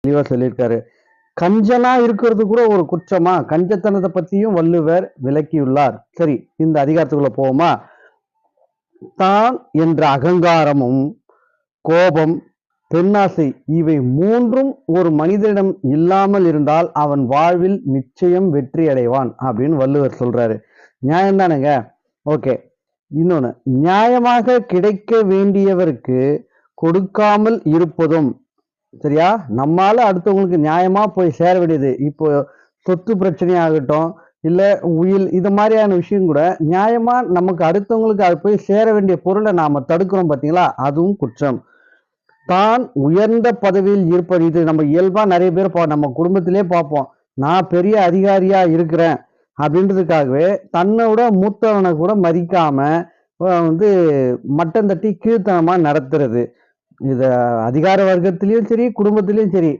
தெளிவா சொல்லியிருக்காரு. கஞ்சனா இருக்கிறது கூட ஒரு குற்றமா? கஞ்சத்தனத்தை பத்தியும் வள்ளுவர் விளக்கியுள்ளார். சரி, இந்த அதிகாரத்துக்குள்ள போவோமா? தான் என்ற அகங்காரமும், கோபம், பெண்ணாசை இவை மூன்றும் ஒரு மனிதனிடம் இல்லாமல் இருந்தால் அவன் வாழ்வில் நிச்சயம் வெற்றி அடைவான் அப்படின்னு வள்ளுவர் சொல்றாரு. நியாயம் தானுங்க? ஓகே. இன்னொன்னு, நியாயமாக கிடைக்க வேண்டியவருக்கு கொடுக்காமல் இருப்பதும், சரியா? நம்மால அடுத்தவங்களுக்கு நியாயமா போய் சேர வேண்டியது, இப்போ சொத்து பிரச்சனையாகட்டும், இல்ல உயில், இது மாதிரியான விஷயம் கூட நியாயமா நமக்கு அடுத்தவங்களுக்கு அது போய் சேர வேண்டிய பொருளை நாம தடுக்கிறோம் பாத்தீங்களா? அதுவும் குற்றம். தான் உயர்ந்த பதவியில் இருப்பது, இது நம்ம இயல்பா நிறைய பேர் நம்ம குடும்பத்திலே பார்ப்போம். நான் பெரிய அதிகாரியா இருக்கிறேன் அப்படின்றதுக்காகவே தன்னை விட மூத்தவனை கூட மதிக்காம வந்து மட்டம் தட்டி கீழ்த்தனமா நடத்துறது. இத அதிகார வர்க்கத்திலயும் சரி, குடும்பத்திலயும் சரி